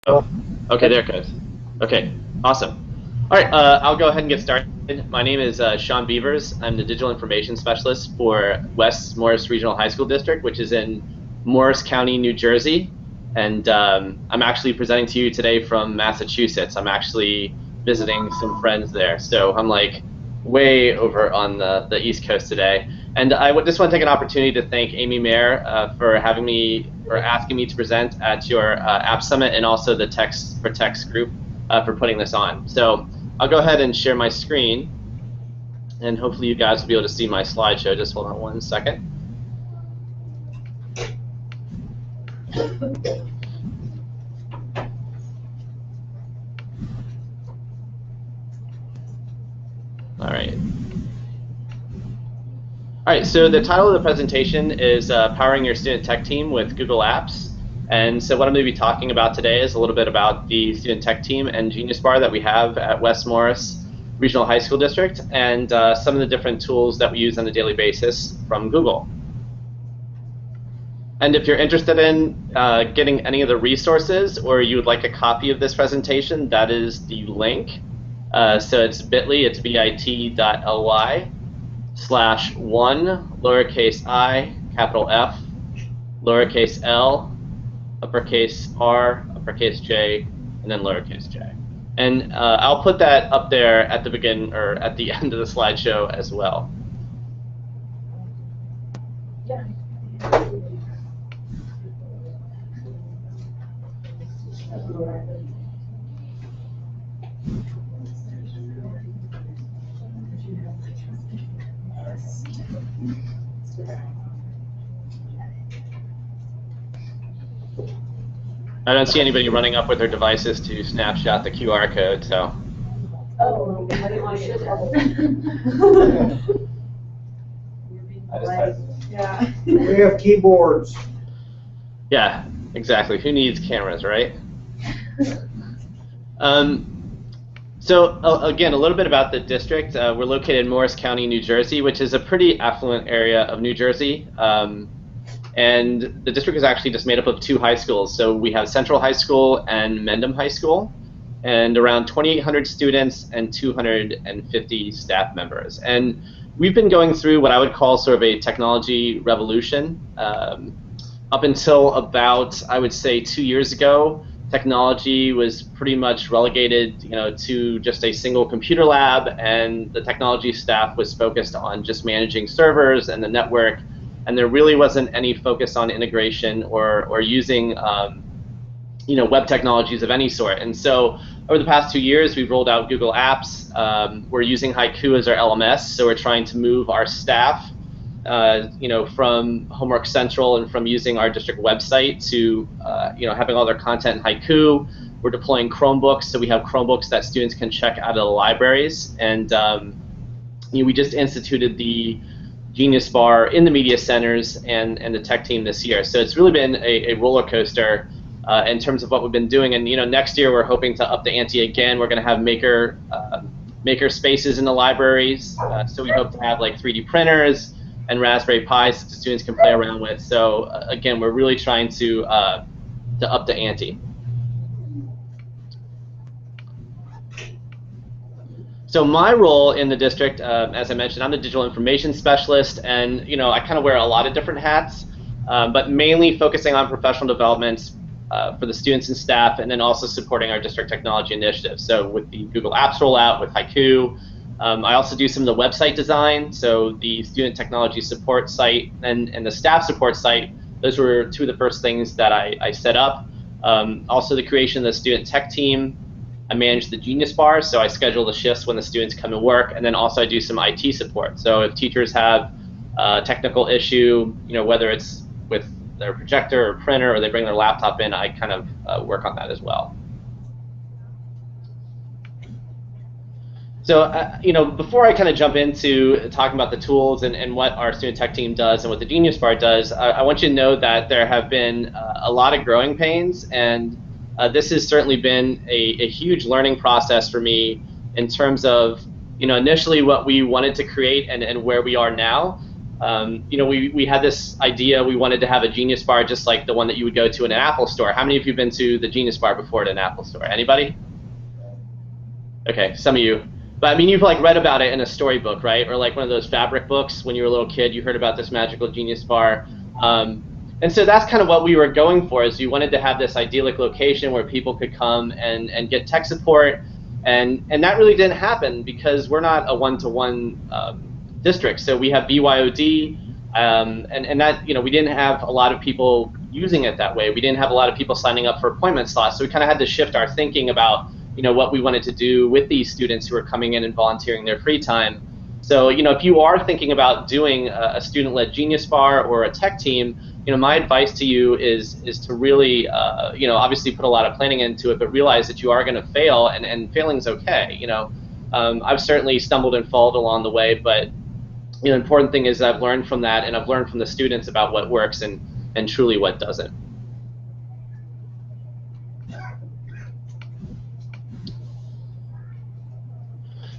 Okay, there it goes. Okay, awesome. All right, I'll go ahead and get started. My name is Sean Beavers. I'm the Digital Information Specialist for West Morris Regional High School District, which is in Morris County, New Jersey. And I'm actually presenting to you today from Massachusetts. I'm actually visiting some friends there. So I'm like way over on the East Coast today. And I just want to take an opportunity to thank Amy Mayer for having me, or asking me to present at your App Summit, and also the Text for Text group for putting this on. So I'll go ahead and share my screen, and hopefully you guys will be able to see my slideshow. Just hold on one second. All right, so the title of the presentation is Powering Your Student Tech Team with Google Apps. And so what I'm going to be talking about today is a little bit about the Student Tech Team and Genius Bar that we have at West Morris Regional High School District, and some of the different tools that we use on a daily basis from Google. And if you're interested in getting any of the resources, or you would like a copy of this presentation, that is the link. So it's bit.ly, it's bit.ly/1 lowercase I, capital F, lowercase L, uppercase R, uppercase J, and then lowercase j. And I'll put that up there at the beginning or at the end of the slideshow as well. Yeah. I don't see anybody running up with their devices to snapshot the QR code, so. Oh, I should have. Yeah. We have keyboards. Yeah, exactly. Who needs cameras, right? So again, a little bit about the district. We're located in Morris County, New Jersey, which is a pretty affluent area of New Jersey. And the district is actually just made up of 2 high schools. So we have Central High School and Mendham High School, and around 2,800 students and 250 staff members. And we've been going through what I would call sort of a technology revolution. Up until about, I would say, 2 years ago, technology was pretty much relegated, to just a single computer lab, and the technology staff was focused on just managing servers and the network. And there really wasn't any focus on integration or using web technologies of any sort. And so over the past 2 years, we've rolled out Google Apps. We're using Haiku as our LMS, so we're trying to move our staff from Homework Central and from using our district website to having all their content in Haiku. We're deploying Chromebooks, so we have Chromebooks that students can check out of the libraries. And we just instituted the Genius Bar in the media centers and the tech team this year. So it's really been a roller coaster in terms of what we've been doing. And next year we're hoping to up the ante again. We're going to have maker spaces in the libraries. So we hope to have like 3D printers and Raspberry Pis that the students can play around with. So again, we're really trying to up the ante. So my role in the district, as I mentioned, I'm the digital information specialist, and I kind of wear a lot of different hats, but mainly focusing on professional development for the students and staff, and then also supporting our district technology initiatives. So with the Google Apps rollout, with Haiku, I also do some of the website design. So the student technology support site and the staff support site, those were 2 of the first things that I set up. Also the creation of the student tech team. I manage the Genius Bar, so I schedule the shifts when the students come to work, and then also I do some IT support. So if teachers have a technical issue, whether it's with their projector or printer, or they bring their laptop in, I kind of work on that as well. So before I kind of jump into talking about the tools and what our student tech team does and what the Genius Bar does, I want you to know that there have been a lot of growing pains, and this has certainly been a huge learning process for me in terms of initially what we wanted to create and where we are now. We had this idea. We wanted to have a Genius Bar just like the one that you would go to in an Apple store. How many of you have been to the Genius Bar before at an Apple store? Anybody? Okay, some of you. But I mean, you've like read about it in a storybook, right? Or like one of those fabric books when you were a little kid, you heard about this magical Genius Bar. And so that's kind of what we were going for, is we wanted to have this idyllic location where people could come and get tech support. And that really didn't happen because we're not a one-to-one district. So we have BYOD, and that, we didn't have a lot of people using it that way. We didn't have a lot of people signing up for appointment slots. So we kind of had to shift our thinking about what we wanted to do with these students who are coming in and volunteering their free time. So, if you are thinking about doing a student-led Genius Bar or a tech team, my advice to you is to really, obviously put a lot of planning into it, but realize that you are going to fail, and failing's okay. I've certainly stumbled and fallen along the way, but the important thing is I've learned from that, and I've learned from the students about what works and truly what doesn't.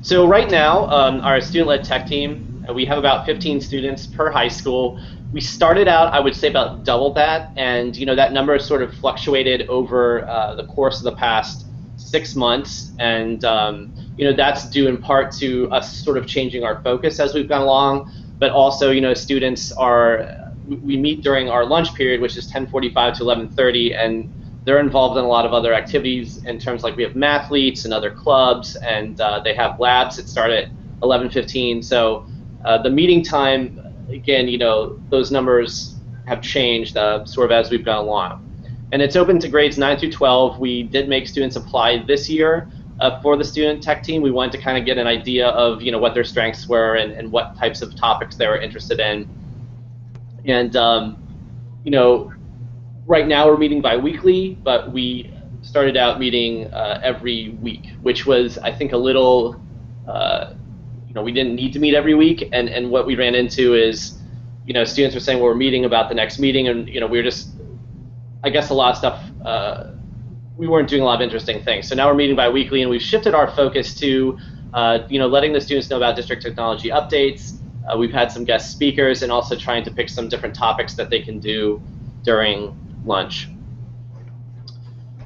So right now, our student-led tech team, we have about 15 students per high school. We started out, I would say, about double that, and that number has sort of fluctuated over the course of the past 6 months, and that's due in part to us sort of changing our focus as we've gone along, but also students we meet during our lunch period, which is 10:45 to 11:30, and they're involved in a lot of other activities in terms like we have mathletes and other clubs, and they have labs that start at 11:15. So the meeting time, again, those numbers have changed sort of as we've gone along. And it's open to grades 9 through 12. We did make students apply this year for the student tech team. We wanted to kind of get an idea of what their strengths were and what types of topics they were interested in. And right now we're meeting bi-weekly, but we started out meeting every week, which was, I think, a little, we didn't need to meet every week, and what we ran into is, students were saying, well, we're meeting about the next meeting, and we were just, I guess, a lot of stuff, we weren't doing a lot of interesting things. So now we're meeting bi-weekly, and we've shifted our focus to, letting the students know about district technology updates. We've had some guest speakers, and also trying to pick some different topics that they can do during lunch.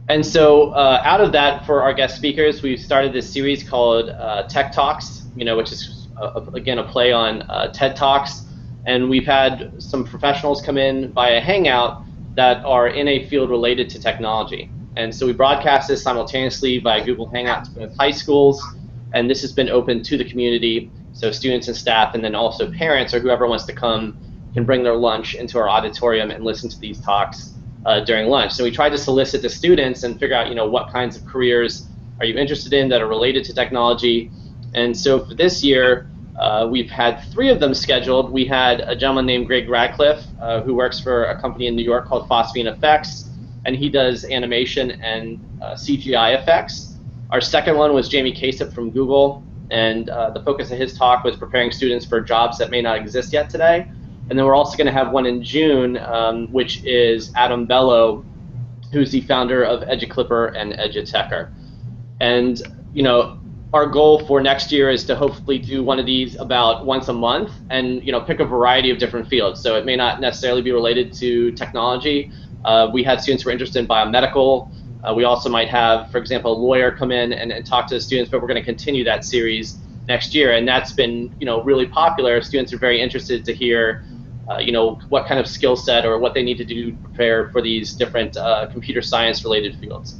And so out of that, for our guest speakers, we've started this series called Tech Talks, which is, again, a play on TED Talks. And we've had some professionals come in via Hangout that are in a field related to technology. And so we broadcast this simultaneously via Google Hangouts with high schools, and this has been open to the community, so students and staff, and then also parents or whoever wants to come can bring their lunch into our auditorium and listen to these talks during lunch. So we tried to solicit the students and figure out, what kinds of careers are you interested in that are related to technology. And so for this year, we've had 3 of them scheduled. We had a gentleman named Greg Radcliffe, who works for a company in New York called Phosphine Effects, and he does animation and CGI effects. Our second one was Jamie Kasip from Google, and the focus of his talk was preparing students for jobs that may not exist yet today. And then we're also going to have one in June, which is Adam Bello, who's the founder of EduClipper and Edutecher. And our goal for next year is to hopefully do one of these about once a month, and pick a variety of different fields. So it may not necessarily be related to technology. We had students who were interested in biomedical. We also might have, for example, a lawyer come in and talk to the students, but we're going to continue that series next year, and that's been really popular. Students are very interested to hear what kind of skill set or what they need to do to prepare for these different computer science related fields.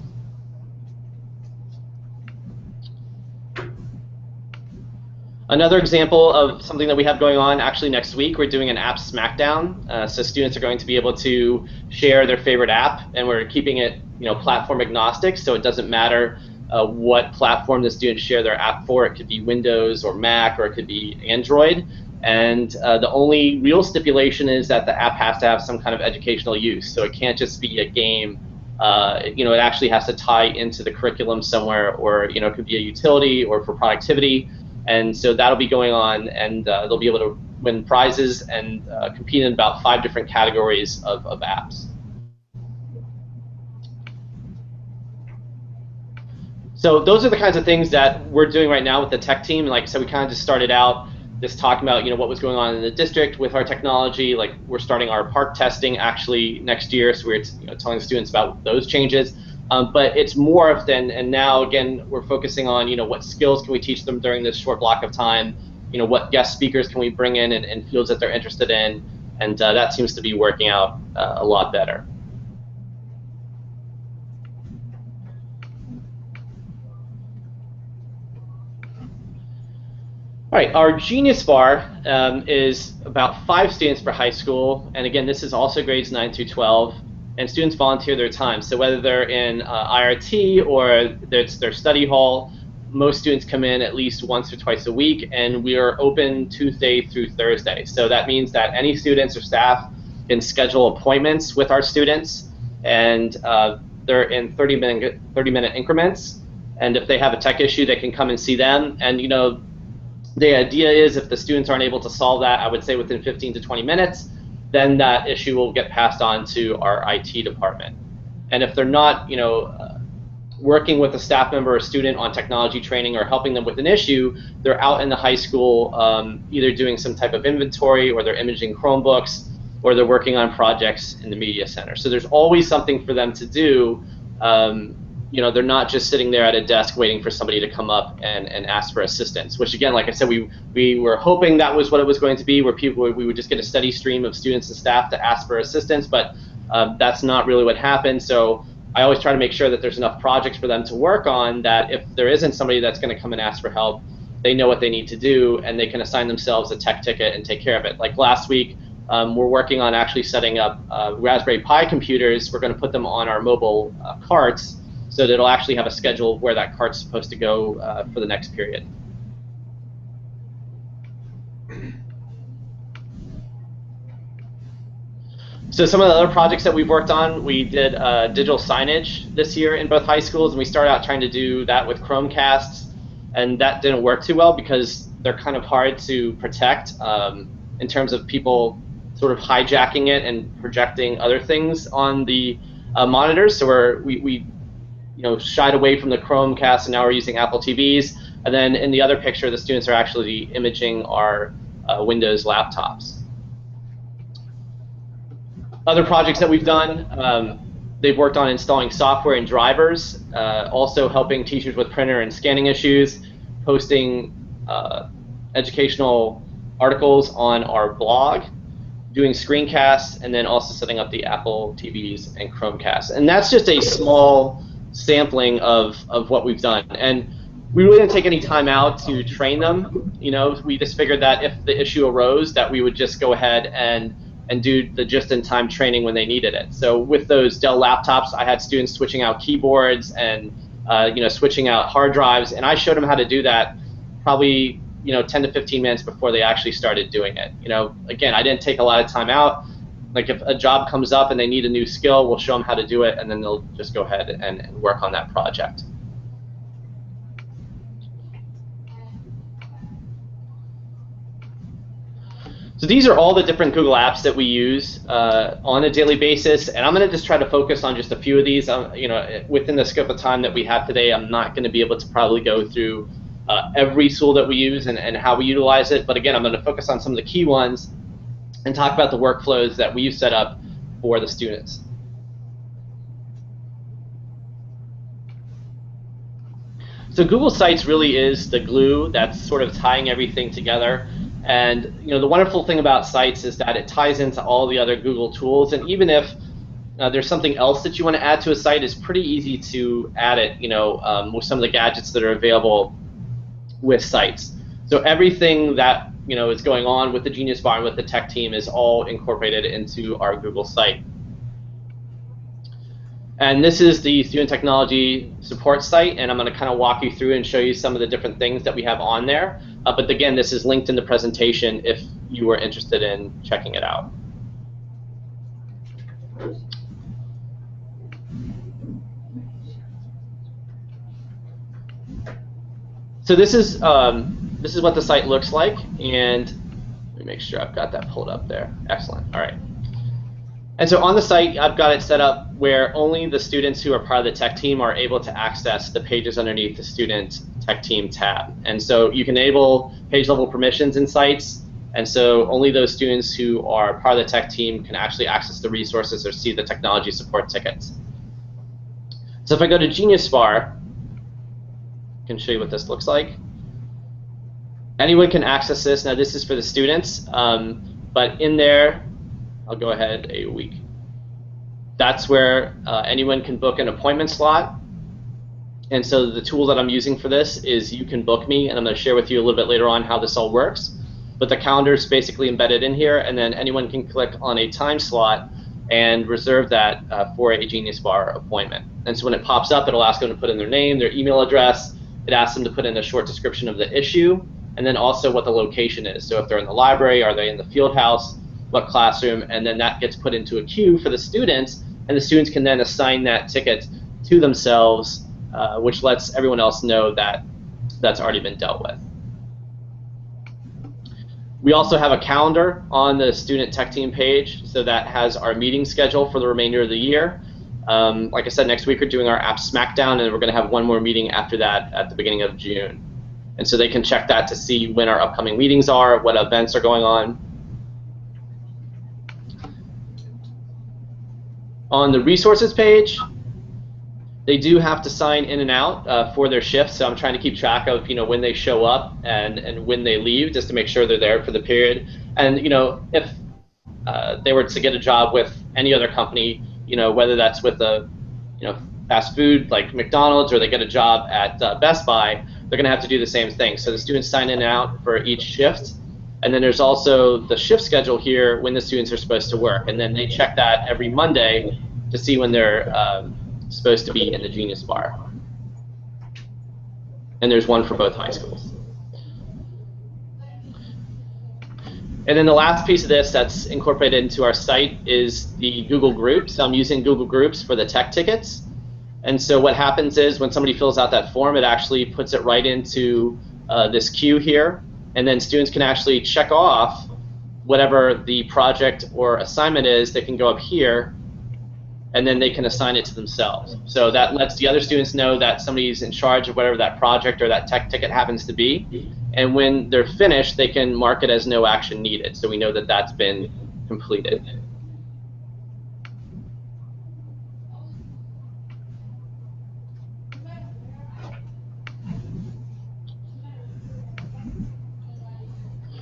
Another example of something that we have going on, actually next week, we're doing an app Smackdown. So students are going to be able to share their favorite app, and we're keeping it platform agnostic, so it doesn't matter what platform the students share their app for. It could be Windows or Mac, or it could be Android. And the only real stipulation is that the app has to have some kind of educational use. So it can't just be a game. It actually has to tie into the curriculum somewhere, or it could be a utility or for productivity. And so that'll be going on, and they'll be able to win prizes and compete in about 5 different categories of apps. So those are the kinds of things that we're doing right now with the tech team. Like I said, we kind of just started out this talking about what was going on in the district with our technology. Like we're starting our park testing actually next year, so we're telling the students about those changes. But it's morphed, and now again we're focusing on what skills can we teach them during this short block of time. What guest speakers can we bring in and fields that they're interested in, and that seems to be working out a lot better. All right, our Genius Bar is about 5 students per high school, and again, this is also grades 9 through 12, and students volunteer their time. So whether they're in IRT or it's their study hall, most students come in at least once or twice a week, and we are open Tuesday through Thursday. So that means that any students or staff can schedule appointments with our students, and they're in 30-minute increments. And if they have a tech issue, they can come and see them. And the idea is if the students aren't able to solve that, I would say within 15 to 20 minutes, then that issue will get passed on to our IT department. And if they're not, working with a staff member or student on technology training or helping them with an issue, they're out in the high school either doing some type of inventory, or they're imaging Chromebooks, or they're working on projects in the media center. So there's always something for them to do. They're not just sitting there at a desk waiting for somebody to come up and ask for assistance, which again, like I said, we were hoping that was what it was going to be, where we would just get a steady stream of students and staff to ask for assistance, but that's not really what happened. So I always try to make sure that there's enough projects for them to work on, that if there isn't somebody that's going to come and ask for help, they know what they need to do, and they can assign themselves a tech ticket and take care of it. Like last week, we're working on actually setting up Raspberry Pi computers. We're going to put them on our mobile carts, so that it'll actually have a schedule where that cart's supposed to go for the next period. So some of the other projects that we've worked on, we did digital signage this year in both high schools, and we started out trying to do that with Chromecasts, and that didn't work too well because they're kind of hard to protect in terms of people sort of hijacking it and projecting other things on the monitors. So we shied away from the Chromecast, and now we're using Apple TVs. And then in the other picture, the students are actually imaging our Windows laptops. Other projects that we've done, they've worked on installing software and drivers, also helping teachers with printer and scanning issues, posting educational articles on our blog, doing screencasts, and then also setting up the Apple TVs and Chromecasts. And that's just a small sampling of what we've done. And we really didn't take any time out to train them. We just figured that if the issue arose, that we would just go ahead and do the just-in-time training when they needed it. So with those Dell laptops, I had students switching out keyboards and switching out hard drives, and I showed them how to do that probably 10 to 15 minutes before they actually started doing it. Again, I didn't take a lot of time out. Like if a job comes up and they need a new skill, we'll show them how to do it, and then they'll just go ahead and work on that project. So these are all the different Google apps that we use on a daily basis, and I'm going to just try to focus on just a few of these. Within the scope of time that we have today, I'm not going to be able to probably go through every tool that we use and how we utilize it, but again, I'm going to focus on some of the key ones and talk about the workflows that we've set up for the students. So Google Sites really is the glue that's sort of tying everything together. And the wonderful thing about Sites is that it ties into all the other Google tools, and even if there's something else that you want to add to a site, it's pretty easy to add it with some of the gadgets that are available with Sites. So everything that is going on with the Genius Bar and with the tech team is all incorporated into our Google site. And this is the Student Technology Support site, and I'm going to kind of walk you through and show you some of the different things that we have on there. But again, this is linked in the presentation if you are interested in checking it out. So this is what the site looks like, and let me make sure I've got that pulled up there. Excellent. All right. And so on the site, I've got it set up where only the students who are part of the tech team are able to access the pages underneath the Student Tech Team tab. And so you can enable page level permissions in sites, and so only those students who are part of the tech team can actually access the resources or see the technology support tickets. So if I go to Genius Bar, I can show you what this looks like. Anyone can access this. Now this is for the students, but in there, I'll go ahead a week. That's where anyone can book an appointment slot. And so the tool that I'm using for this is You Can Book Me, and I'm going to share with you a little bit later on how this all works. But the calendar is basically embedded in here, and then anyone can click on a time slot and reserve that for a Genius Bar appointment. And so when it pops up, it'll ask them to put in their name, their email address. It asks them to put in a short description of the issue, and then also what the location is. So if they're in the library, are they in the field house, what classroom, and then that gets put into a queue for the students, and the students can then assign that ticket to themselves, which lets everyone else know that that's already been dealt with. We also have a calendar on the student tech team page, so that has our meeting schedule for the remainder of the year. Like I said, next week we're doing our app Smackdown, and we're going to have one more meeting after that at the beginning of June. And so they can check that to see when our upcoming meetings are, what events are going on. On the resources page, they do have to sign in and out for their shifts, so I'm trying to keep track of when they show up and when they leave, just to make sure they're there for the period. And if they were to get a job with any other company, whether that's with a fast food like McDonald's, or they get a job at Best Buy, they're going to have to do the same thing. So the students sign in and out for each shift, and then there's also the shift schedule here when the students are supposed to work, and then they check that every Monday to see when they're supposed to be in the Genius Bar. And there's one for both high schools. And then the last piece of this that's incorporated into our site is the Google Groups. I'm using Google Groups for the tech tickets. And so what happens is when somebody fills out that form, it actually puts it right into this queue here. And then students can actually check off whatever the project or assignment is. They can go up here, and then they can assign it to themselves. So that lets the other students know that somebody's in charge of whatever that project or that tech ticket happens to be. And when they're finished, they can mark it as no action needed, so we know that that's been completed.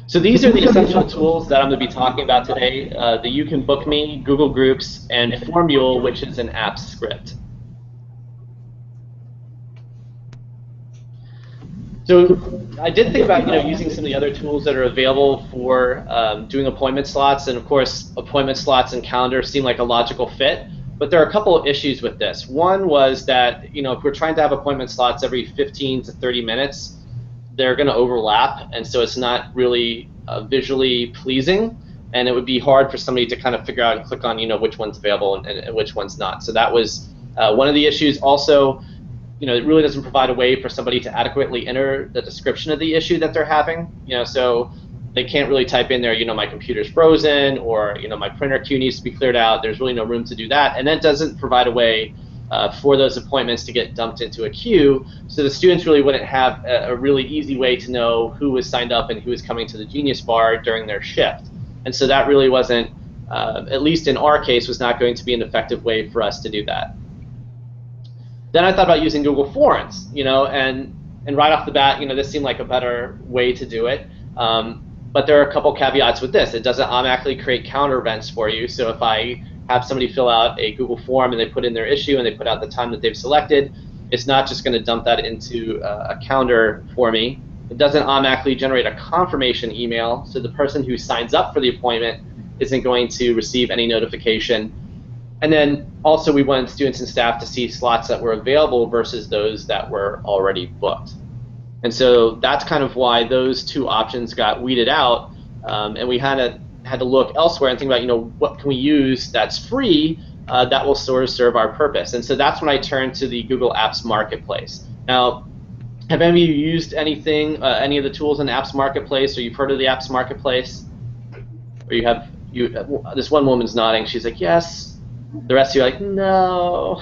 So these are the essential tools that I'm going to be talking about today. The You Can Book Me, Google Groups, and Formule, which is an app script. So I did think about using some of the other tools that are available for doing appointment slots, and of course appointment slots and calendar seem like a logical fit. But there are a couple of issues with this. One was that if we're trying to have appointment slots every 15 to 30 minutes, they're going to overlap, and so it's not really visually pleasing, and it would be hard for somebody to kind of figure out and click on which one's available and which one's not. So that was one of the issues. Also, it really doesn't provide a way for somebody to adequately enter the description of the issue that they're having. So they can't really type in there, my computer's frozen, or my printer queue needs to be cleared out. There's really no room to do that, and that doesn't provide a way for those appointments to get dumped into a queue, so the students really wouldn't have a really easy way to know who was signed up and who was coming to the Genius Bar during their shift. And so that really wasn't, at least in our case, was not going to be an effective way for us to do that. Then I thought about using Google Forms, and right off the bat, this seemed like a better way to do it. But there are a couple caveats with this. It doesn't automatically create counter events for you, so if I have somebody fill out a Google form and they put in their issue and they put out the time that they've selected, it's not just going to dump that into a calendar for me. It doesn't automatically generate a confirmation email, so the person who signs up for the appointment isn't going to receive any notification. And then also we wanted students and staff to see slots that were available versus those that were already booked. And so that's kind of why those two options got weeded out, and we had to look elsewhere and think about, what can we use that's free that will sort of serve our purpose. And so that's when I turned to the Google Apps Marketplace. Now, have any of you used anything, any of the tools in the Apps Marketplace, or you've heard of the Apps Marketplace? Or this one woman's nodding. She's like, yes. The rest of you are like, no.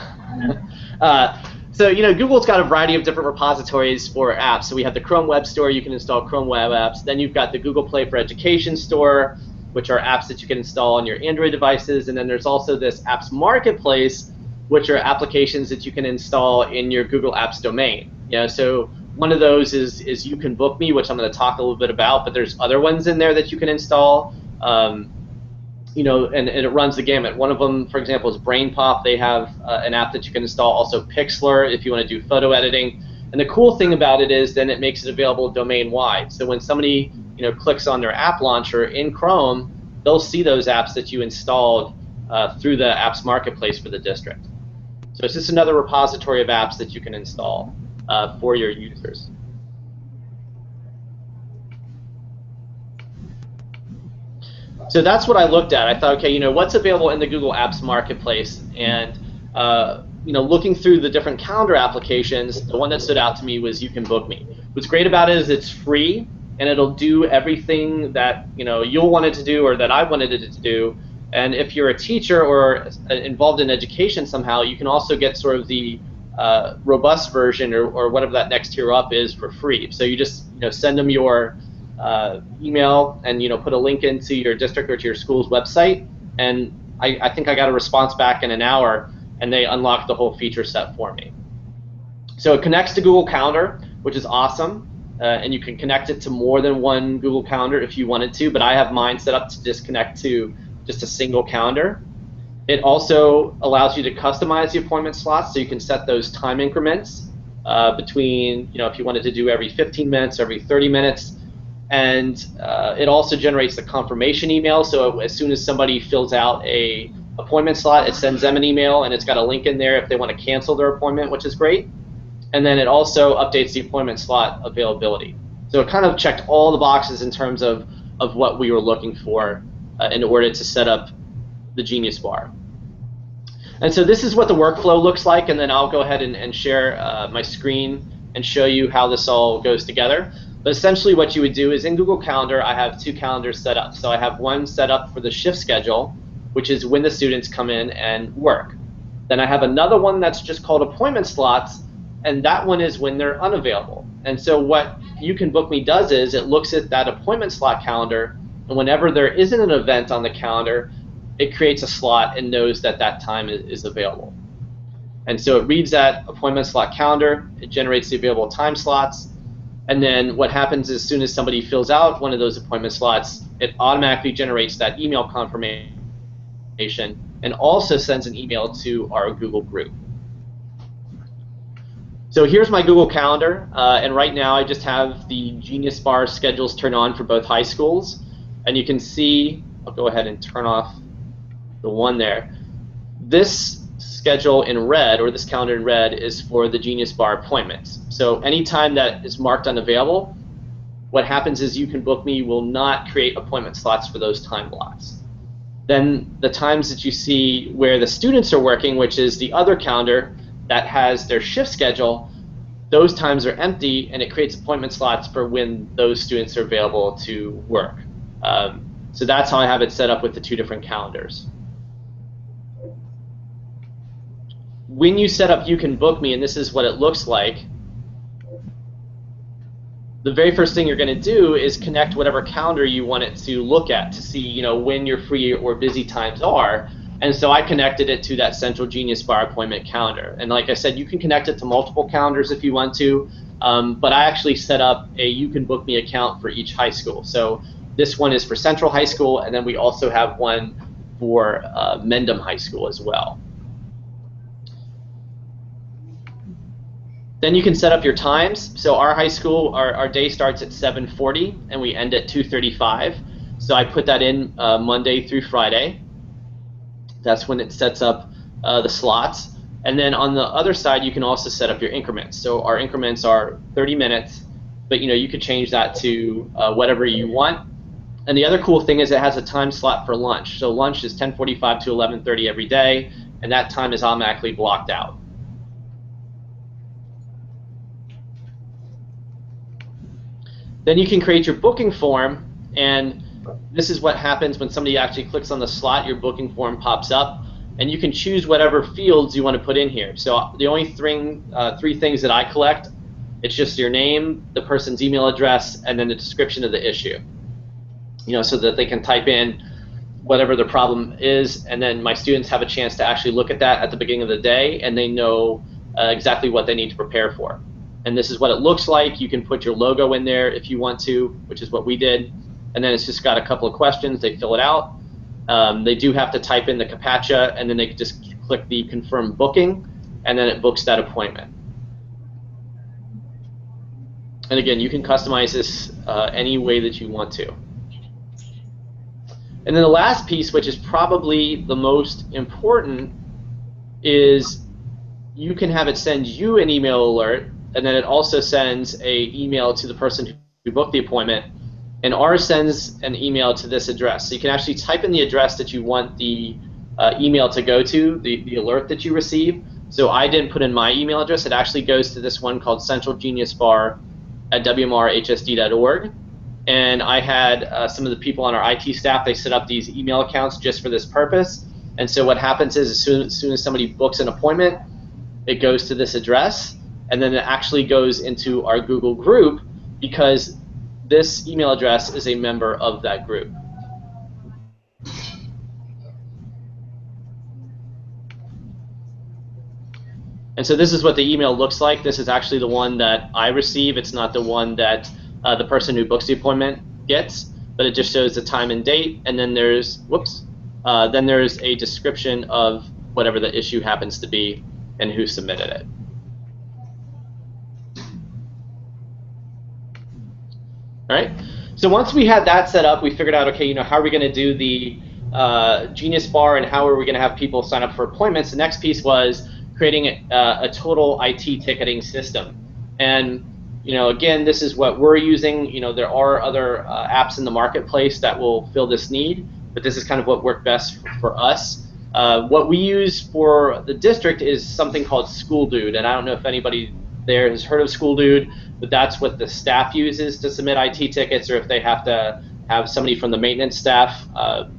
So, Google's got a variety of different repositories for apps. So we have the Chrome Web Store, you can install Chrome Web apps. Then you've got the Google Play for Education Store, which are apps that you can install on your Android devices. And then there's also this Apps Marketplace, which are applications that you can install in your Google Apps domain. So one of those is You Can Book Me, which I'm going to talk a little bit about, but there's other ones in there that you can install. And it runs the gamut. One of them, for example, is BrainPop. They have an app that you can install. Also Pixlr if you want to do photo editing. And the cool thing about it is then it makes it available domain-wide. So when somebody clicks on their app launcher in Chrome, they'll see those apps that you installed through the Apps Marketplace for the district. So it's just another repository of apps that you can install for your users. So that's what I looked at. I thought, okay, what's available in the Google Apps Marketplace? And looking through the different calendar applications, the one that stood out to me was You Can Book Me. What's great about it is it's free, and it'll do everything that you'll want it to do or that I wanted it to do. And if you're a teacher or involved in education somehow, you can also get sort of the robust version or whatever that next tier up is for free. So you just send them your email and put a link into your district or to your school's website, and I think I got a response back in an hour, and they unlocked the whole feature set for me. So it connects to Google Calendar, which is awesome, and you can connect it to more than one Google Calendar if you wanted to, but I have mine set up to just connect to just a single calendar. It also allows you to customize the appointment slots, so you can set those time increments between, if you wanted to do every 15 minutes, every 30 minutes. And it also generates the confirmation email, so as soon as somebody fills out a appointment slot, it sends them an email, and it's got a link in there if they want to cancel their appointment, which is great. And then it also updates the appointment slot availability. So it kind of checked all the boxes in terms of what we were looking for in order to set up the Genius Bar. And so this is what the workflow looks like, and then I'll go ahead and share my screen and show you how this all goes together. But essentially what you would do is in Google Calendar, I have two calendars set up. So I have one set up for the shift schedule, which is when the students come in and work. Then I have another one that's just called appointment slots, and that one is when they're unavailable. And so what You Can Book Me does is it looks at that appointment slot calendar, and whenever there isn't an event on the calendar, it creates a slot and knows that that time is available. And so it reads that appointment slot calendar, it generates the available time slots, and then what happens as soon as somebody fills out one of those appointment slots, it automatically generates that email confirmation and also sends an email to our Google group. So here's my Google Calendar, and right now I just have the Genius Bar schedules turned on for both high schools, and you can see, I'll go ahead and turn off the one there. This schedule in red, or this calendar in red, is for the Genius Bar appointments. So anytime that is marked unavailable, what happens is You Can Book Me will not create appointment slots for those time blocks. Then the times that you see where the students are working, which is the other calendar that has their shift schedule, those times are empty, and it creates appointment slots for when those students are available to work. So that's how I have it set up with the two different calendars. When you set up You Can Book Me, and this is what it looks like, the very first thing you're going to do is connect whatever calendar you want it to look at to see when your free or busy times are. And so I connected it to that central Genius Bar appointment calendar. And like I said, you can connect it to multiple calendars if you want to, but I actually set up a You Can Book Me account for each high school. So this one is for Central High School, and then we also have one for Mendham High School as well. Then you can set up your times. So our high school, our day starts at 7:40 and we end at 2:35. So I put that in Monday through Friday. That's when it sets up the slots. And then on the other side, you can also set up your increments. So our increments are 30 minutes, but you could change that to whatever you want. And the other cool thing is it has a time slot for lunch. So lunch is 10:45 to 11:30 every day, and that time is automatically blocked out. Then you can create your booking form, and this is what happens when somebody actually clicks on the slot. Your booking form pops up, and you can choose whatever fields you want to put in here. So the only three things that I collect, it's just your name, the person's email address, and then the description of the issue. So that they can type in whatever the problem is, and then my students have a chance to actually look at that at the beginning of the day, and they know exactly what they need to prepare for. And this is what it looks like. You can put your logo in there if you want to, which is what we did. And then it's just got a couple of questions. They fill it out. They do have to type in the CAPTCHA, and then they just click the confirm booking, and then it books that appointment. And again, you can customize this any way that you want to. And then the last piece, which is probably the most important, is you can have it send you an email alert, and then it also sends an email to the person who booked the appointment, and ours sends an email to this address. So you can actually type in the address that you want the email to go to, the alert that you receive. So I didn't put in my email address. It actually goes to this one called centralgeniusbar@wmrhsd.org. And I had some of the people on our IT staff, they set up these email accounts just for this purpose. And so what happens is as soon as somebody books an appointment, it goes to this address, and then it actually goes into our Google group because this email address is a member of that group. And so this is what the email looks like. This is actually the one that I receive. It's not the one that the person who books the appointment gets, but it just shows the time and date, and then there's, then there's a description of whatever the issue happens to be and who submitted it. All right. So once we had that set up, we figured out, okay, how are we going to do the Genius Bar and how are we going to have people sign up for appointments? The next piece was creating a total IT ticketing system. And again, this is what we're using. There are other apps in the marketplace that will fill this need, but this is kind of what worked best for us. What we use for the district is something called SchoolDude, and I don't know if anybody there has heard of SchoolDude, but that's what the staff uses to submit IT tickets, or if they have to have somebody from the maintenance staff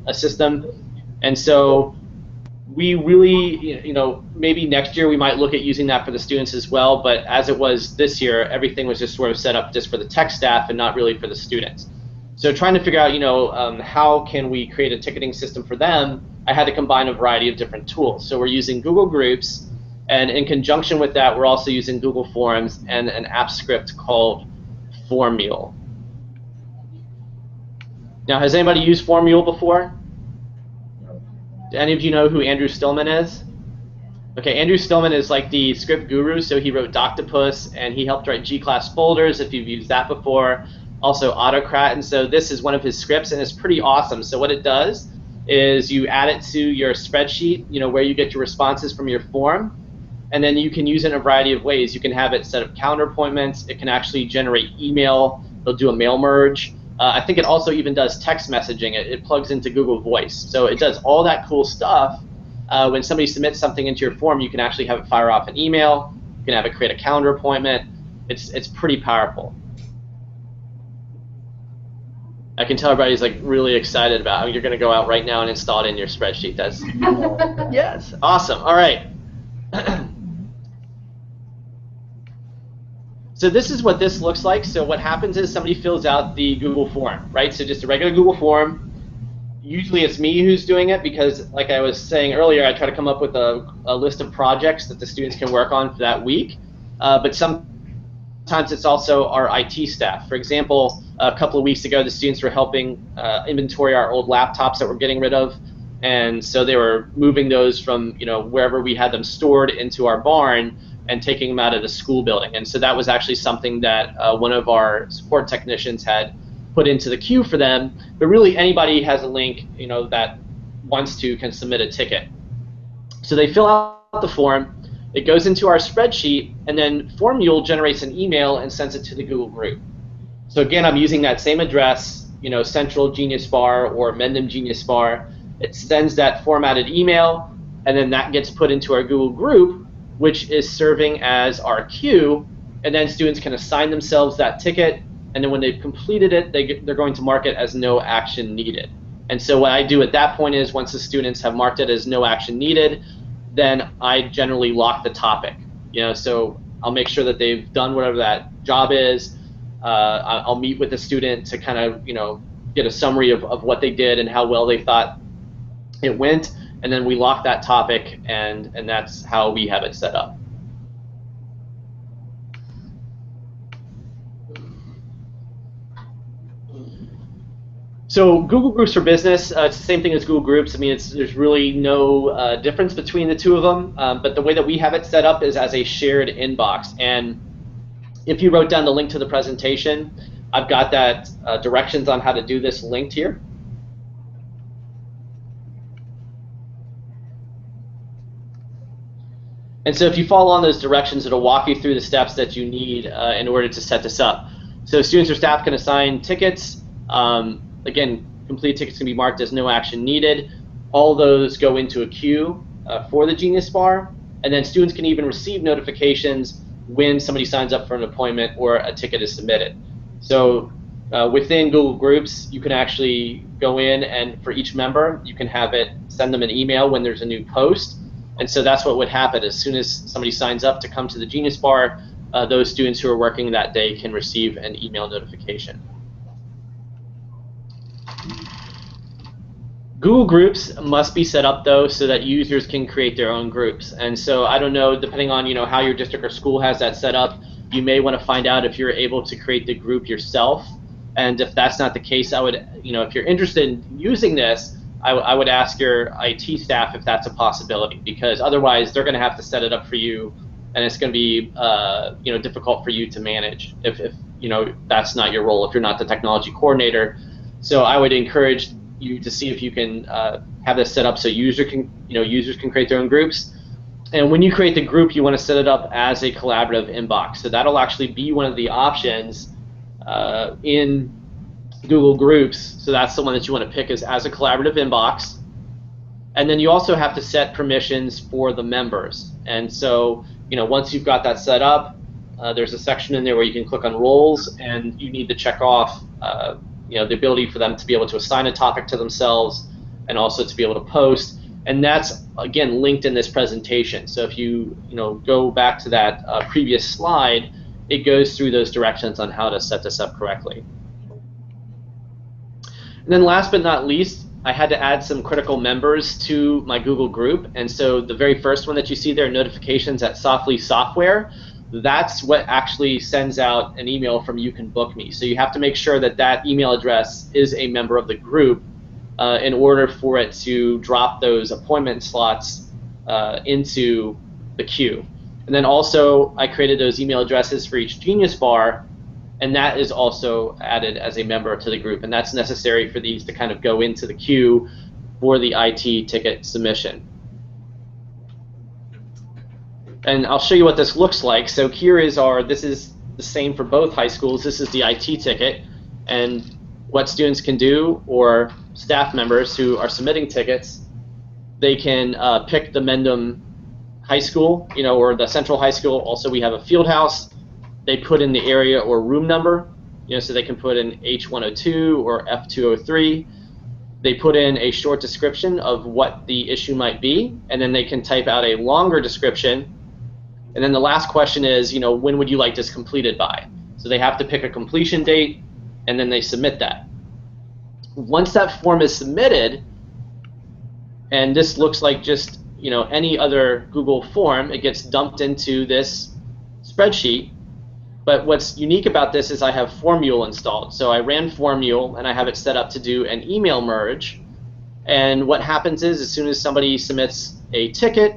assist them. And so we really, maybe next year we might look at using that for the students as well, but as it was this year, everything was just sort of set up just for the tech staff and not really for the students. So trying to figure out, how can we create a ticketing system for them, I had to combine a variety of different tools. So we're using Google Groups, and in conjunction with that, we're also using Google Forms and an app script called Formule. Now, has anybody used Formule before? Do any of you know who Andrew Stillman is? Okay, Andrew Stillman is like the script guru, so he wrote Doctopus, and he helped write G-Class folders, if you've used that before. Also Autocrat, and so this is one of his scripts, and it's pretty awesome. So what it does is you add it to your spreadsheet, where you get your responses from your form, and then you can use it in a variety of ways. You can have it set up calendar appointments. It can actually generate email. It'll do a mail merge. I think it also even does text messaging. It plugs into Google Voice. So it does all that cool stuff. When somebody submits something into your form, you can actually have it fire off an email. You can have it create a calendar appointment. It's pretty powerful. I can tell everybody's like really excited about it. You're going to go out right now and install it in your spreadsheet. That's yes, awesome. All right. So this is what this looks like. So what happens is somebody fills out the Google form, right? So just a regular Google form. Usually it's me who's doing it because, like I was saying earlier, I try to come up with a list of projects that the students can work on for that week. But sometimes it's also our IT staff. For example, a couple of weeks ago, the students were helping inventory our old laptops that we're getting rid of. And so they were moving those from wherever we had them stored into our barn and taking them out of the school building. And so that was actually something that one of our support technicians had put into the queue for them. But really anybody has a link that wants to can submit a ticket. So they fill out the form, it goes into our spreadsheet, and then Formule generates an email and sends it to the Google group. So again, I'm using that same address, Central Genius Bar or Mendham Genius Bar. It sends that formatted email, and then that gets put into our Google group, which is serving as our queue, and then students can assign themselves that ticket, and then when they've completed it, they're going to mark it as no action needed. And so what I do at that point is, once the students have marked it as no action needed, then I generally lock the topic. So I'll make sure that they've done whatever that job is. I'll meet with the student to kind of get a summary of what they did and how well they thought it went, and then we lock that topic, and that's how we have it set up. So Google Groups for Business, it's the same thing as Google Groups. I mean, there's really no difference between the two of them, but the way that we have it set up is as a shared inbox. And if you wrote down the link to the presentation, I've got that directions on how to do this linked here. And so if you follow on those directions, it'll walk you through the steps that you need in order to set this up. So students or staff can assign tickets. Again, complete tickets can be marked as no action needed. All those go into a queue for the Genius Bar, and then students can even receive notifications when somebody signs up for an appointment or a ticket is submitted. So within Google Groups, you can actually go in, and for each member, you can have it send them an email when there's a new post. And so that's what would happen. As soon as somebody signs up to come to the Genius Bar, those students who are working that day can receive an email notification. Google Groups must be set up, though, so that users can create their own groups. And so I don't know, depending on how your district or school has that set up, you may want to find out if you're able to create the group yourself. And if that's not the case, I would, if you're interested in using this, I would ask your IT staff if that's a possibility, because otherwise they're going to have to set it up for you, and it's going to be difficult for you to manage if that's not your role, if you're not the technology coordinator. So I would encourage you to see if you can have this set up so users can create their own groups. And when you create the group, you want to set it up as a collaborative inbox. So that'll actually be one of the options in Google Groups. So that's the one that you want to pick as a collaborative inbox. And then you also have to set permissions for the members. And so once you've got that set up, there's a section in there where you can click on roles, and you need to check off the ability for them to be able to assign a topic to themselves and also to be able to post. And that's, again, linked in this presentation. So if you go back to that previous slide, it goes through those directions on how to set this up correctly. And then last but not least, I had to add some critical members to my Google group. And so the very first one that you see there, notifications at Softly Software, that's what actually sends out an email from You Can Book Me. So you have to make sure that that email address is a member of the group in order for it to drop those appointment slots into the queue. And then also I created those email addresses for each Genius Bar, and that is also added as a member to the group. And that's necessary for these to kind of go into the queue for the IT ticket submission. And I'll show you what this looks like. So here is this is the same for both high schools. This is the IT ticket, and what students can do, or staff members who are submitting tickets, they can pick the Mendham High School, or the Central High School. Also, we have a field house. They put in the area or room number, so they can put in H102 or F203. They put in a short description of what the issue might be, and then they can type out a longer description. And then the last question is, when would you like this completed by? So they have to pick a completion date, and then they submit that. Once that form is submitted, and this looks like just any other Google form, it gets dumped into this spreadsheet. But what's unique about this is I have Formule installed. So I ran Formule, and I have it set up to do an email merge. And what happens is, as soon as somebody submits a ticket,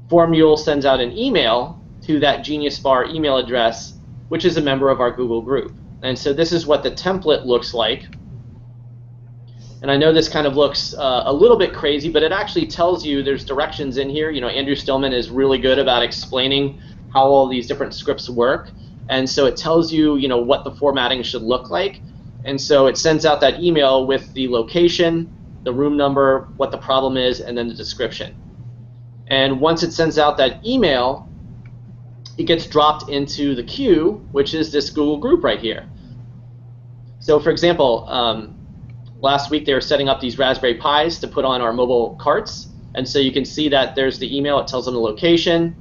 Formule sends out an email to that Genius Bar email address, which is a member of our Google group. And so this is what the template looks like. And I know this kind of looks a little bit crazy, but it actually tells you there's directions in here. Andrew Stillman is really good about explaining how all these different scripts work. And so it tells you, what the formatting should look like. And so it sends out that email with the location, the room number, what the problem is, and then the description. And once it sends out that email, it gets dropped into the queue, which is this Google group right here. So for example, last week they were setting up these Raspberry Pis to put on our mobile carts. And so you can see that there's the email. It tells them the location,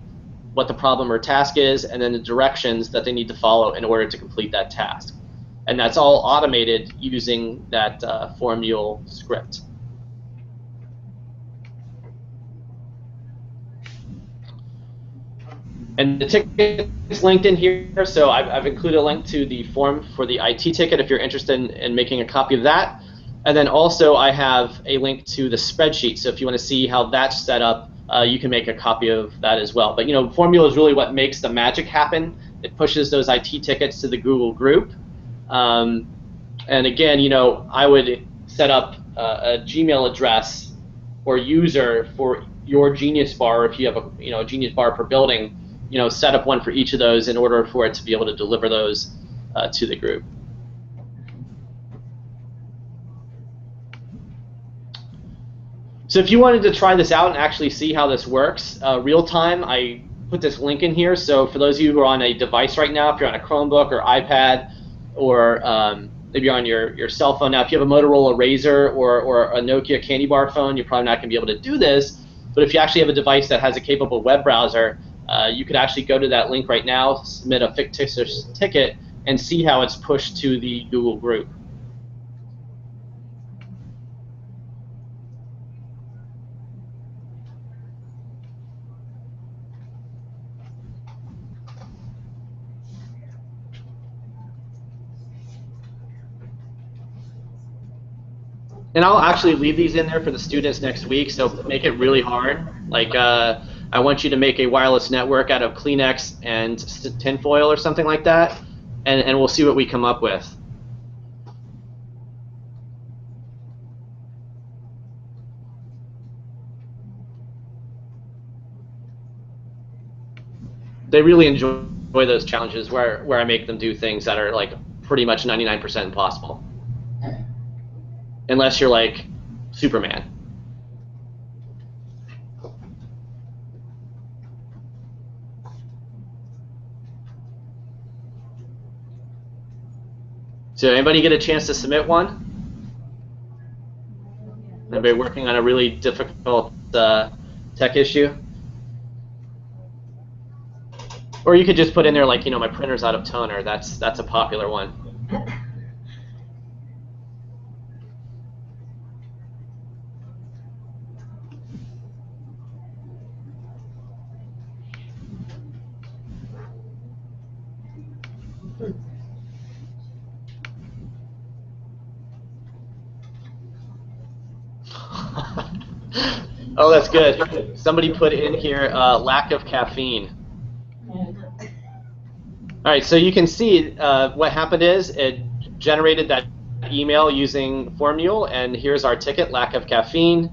what the problem or task is, and then the directions that they need to follow in order to complete that task. And that's all automated using that Formule script. And the ticket is linked in here, so I've included a link to the form for the IT ticket if you're interested in making a copy of that. And then also I have a link to the spreadsheet, so if you want to see how that's set up, you can make a copy of that as well. But Formula is really what makes the magic happen. It pushes those IT tickets to the Google group. And again, I would set up a Gmail address or user for your Genius Bar. If you have a Genius Bar per building, set up one for each of those in order for it to be able to deliver those to the group. So if you wanted to try this out and actually see how this works real time, I put this link in here. So for those of you who are on a device right now, if you're on a Chromebook or iPad, or maybe you're on your cell phone now, if you have a Motorola Razr or a Nokia Candy Bar phone, you're probably not going to be able to do this. But if you actually have a device that has a capable web browser, you could actually go to that link right now, submit a fictitious ticket, and see how it's pushed to the Google group. And I'll actually leave these in there for the students next week, so make it really hard. Like, I want you to make a wireless network out of Kleenex and tinfoil or something like that, and we'll see what we come up with. They really enjoy those challenges where I make them do things that are like pretty much 99% impossible. Unless you're like Superman. So anybody get a chance to submit one? Anybody working on a really difficult tech issue? Or you could just put in there like, my printer's out of toner. That's a popular one. Oh, that's good. Somebody put in here lack of caffeine. All right, so you can see what happened is it generated that email using Formule, and here's our ticket, lack of caffeine.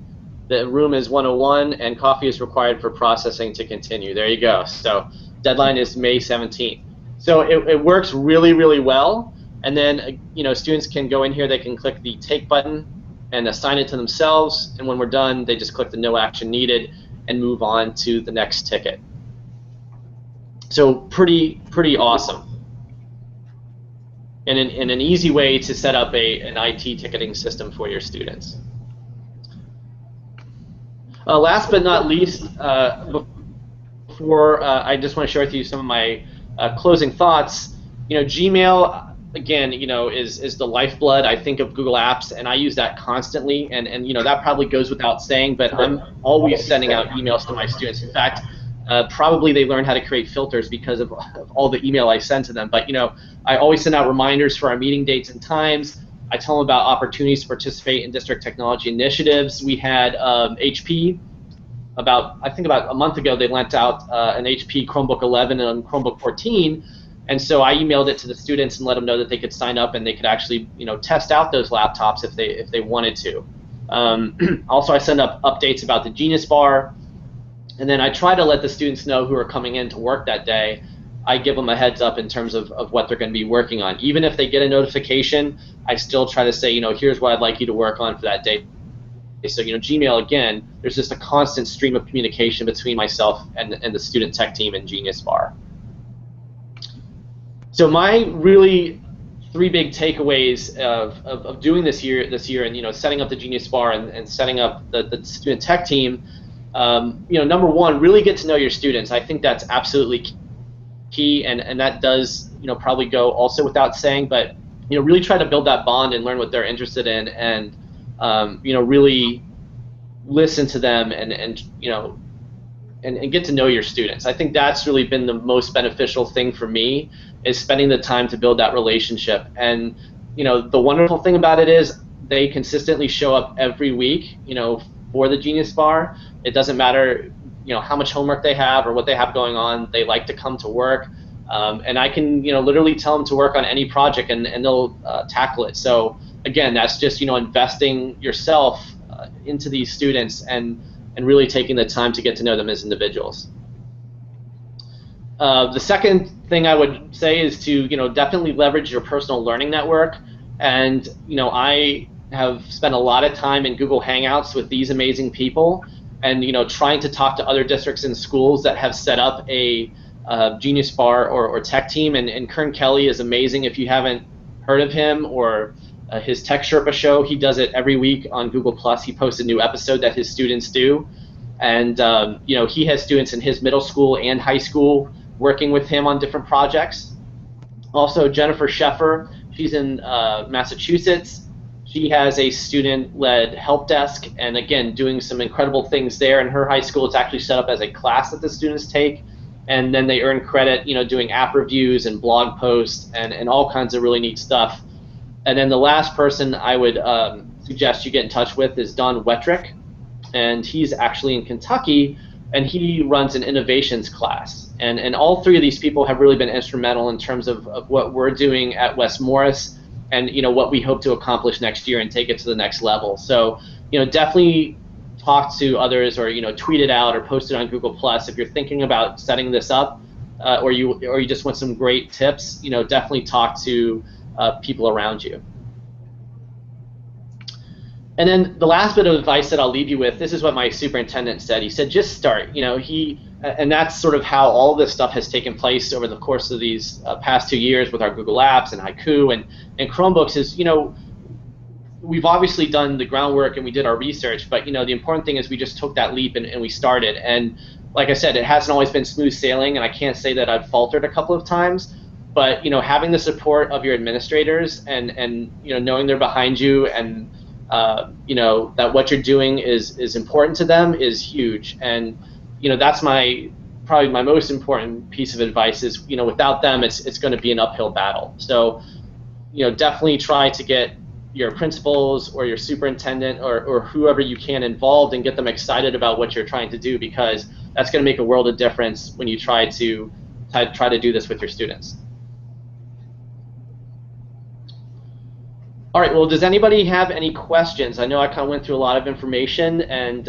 The room is 101, and coffee is required for processing to continue. There you go. So deadline is May 17th. So it works really, really well. And then students can go in here. They can click the take button and assign it to themselves. And when we're done, they just click the no action needed and move on to the next ticket. So pretty awesome. And an easy way to set up an IT ticketing system for your students. Last but not least, before I just want to share with you some of my closing thoughts. Gmail, again, is the lifeblood, I think, of Google Apps, and I use that constantly. And that probably goes without saying, but I'm always sending out emails to my students. In fact, probably they learn how to create filters because of all the email I send to them. But I always send out reminders for our meeting dates and times. I tell them about opportunities to participate in district technology initiatives. We had HP, I think about a month ago, they lent out an HP Chromebook 11 and Chromebook 14. And so I emailed it to the students and let them know that they could sign up and they could actually test out those laptops if they wanted to. Also, I send up updates about the Genius Bar. And then I try to let the students know who are coming in to work that day. I give them a heads up in terms of what they're going to be working on. Even if they get a notification, I still try to say, here's what I'd like you to work on for that day. So, Gmail, again, there's just a constant stream of communication between myself and the student tech team in Genius Bar. So my really three big takeaways of doing this year, and setting up the Genius Bar and setting up the student tech team. Number one, really get to know your students. I think that's absolutely key, and that does probably go also without saying, but really try to build that bond and learn what they're interested in, and really listen to them and get to know your students. I think that's really been the most beneficial thing for me, is spending the time to build that relationship. And the wonderful thing about it is they consistently show up every week for the Genius Bar. It doesn't matter how much homework they have or what they have going on. They like to come to work, and I can literally tell them to work on any project, and they'll tackle it. So again, that's just investing yourself into these students and really taking the time to get to know them as individuals. The second thing I would say is to definitely leverage your personal learning network. And I have spent a lot of time in Google Hangouts with these amazing people, and trying to talk to other districts and schools that have set up a Genius Bar or tech team. And Kern Kelly is amazing. If you haven't heard of him, or his Tech Sherpa show, he does it every week on Google+. He posts a new episode that his students do, and he has students in his middle school and high school working with him on different projects. Also, Jennifer Sheffer, she's in Massachusetts. She has a student-led help desk, and again, doing some incredible things there. In her high school, it's actually set up as a class that the students take, and then they earn credit, doing app reviews and blog posts and all kinds of really neat stuff. And then the last person I would suggest you get in touch with is Don Wettrick, and he's actually in Kentucky, and he runs an innovations class. And all three of these people have really been instrumental in terms of what we're doing at West Morris, and what we hope to accomplish next year and take it to the next level. So definitely talk to others, or tweet it out or post it on Google+ if you're thinking about setting this up, or you just want some great tips. Definitely talk to people around you. And then the last bit of advice that I'll leave you with, this is what my superintendent said. He said, just start. And that's sort of how all of this stuff has taken place over the course of these past 2 years with our Google Apps and Haiku and Chromebooks. Is we've obviously done the groundwork and we did our research, but the important thing is we just took that leap and we started. And like I said, it hasn't always been smooth sailing, and I can't say that I've faltered a couple of times. But having the support of your administrators and knowing they're behind you, and that what you're doing is important to them is huge. And that's probably my most important piece of advice is without them it's going to be an uphill battle. So definitely try to get your principals or your superintendent or whoever you can involved and get them excited about what you're trying to do, because that's going to make a world of difference when you try to do this with your students. All right, well, does anybody have any questions? I know I kind of went through a lot of information, and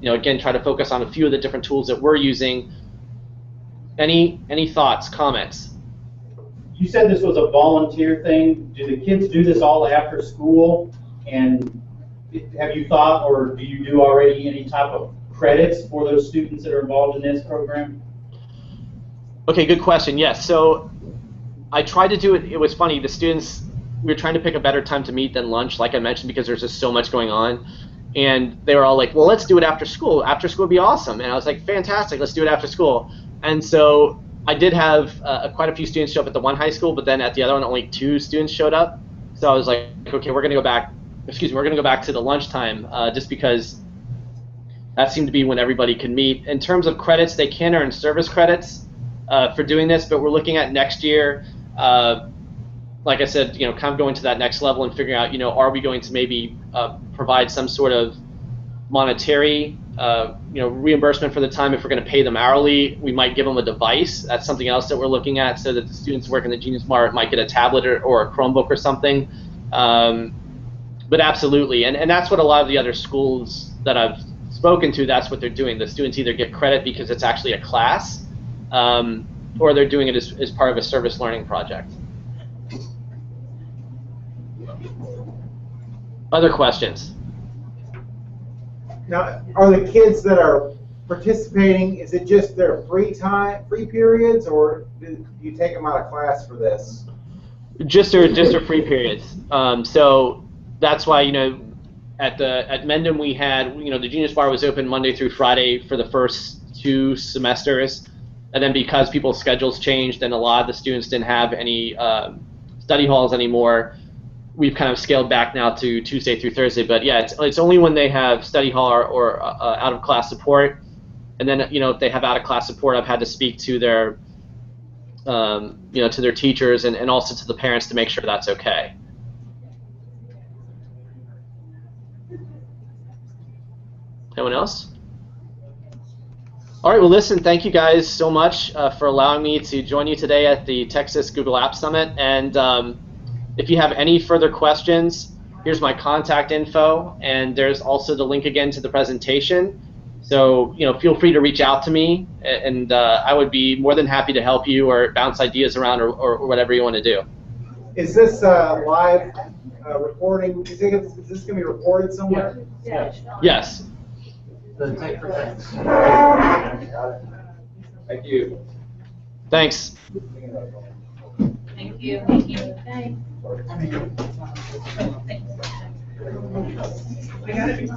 again, try to focus on a few of the different tools that we're using. Any thoughts, comments? You said this was a volunteer thing. Do the kids do this all after school? And have you thought, or do you do already any type of credits for those students that are involved in this program? Okay, good question. Yes, so I tried to do it. It was funny. The students, we were trying to pick a better time to meet than lunch, like I mentioned, because there's just so much going on. And they were all like, well, let's do it after school. After school would be awesome. And I was like, fantastic, let's do it after school. And so I did have quite a few students show up at the one high school, but then at the other one, only 2 students showed up. So I was like, okay, we're gonna go back to the lunchtime, just because that seemed to be when everybody could meet. In terms of credits, they can earn service credits for doing this, but we're looking at next year, like I said, kind of going to that next level and figuring out, are we going to maybe provide some sort of monetary, reimbursement for the time. If we're going to pay them hourly, we might give them a device. That's something else that we're looking at, so that the students working the Genius Bar might get a tablet or a Chromebook or something. But absolutely, and that's what a lot of the other schools that I've spoken to, that's what they're doing. The students either get credit because it's actually a class, or they're doing it as part of a service learning project. Other questions? Now, are the kids that are participating, is it just their free periods, or do you take them out of class for this? Just their free periods. So that's why, you know, at Mendham we had, you know, the Genius Bar was open Monday through Friday for the first 2 semesters, and then because people's schedules changed and a lot of the students didn't have any study halls anymore, we've kind of scaled back now to Tuesday through Thursday. But yeah, it's only when they have study hall or out of class support, and then, you know, if they have out of class support, I've had to speak to their you know, to their teachers and also to the parents to make sure that's okay. Anyone else? All right, well, listen, thank you guys so much for allowing me to join you today at the Texas Google Apps Summit. And if you have any further questions, here's my contact info, and there's also the link again to the presentation. So, you know, feel free to reach out to me, and I would be more than happy to help you or bounce ideas around or whatever you want to do. Is this live recording? Is this going to be recorded somewhere? Yeah. Yes. Thank you. Thanks. Thank you. Thank you. Thanks. I got it.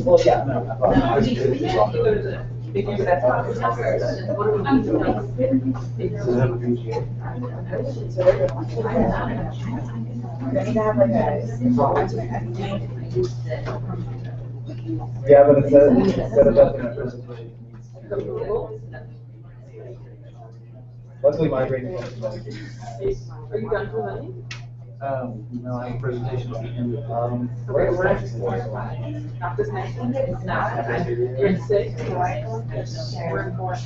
Well, yeah, yeah, but it said it up in our presentation. Luckily, my grade is Are you done for money? no, I have a presentation at the end. Not this next one? It's not. You're in 6, right? We're in 4.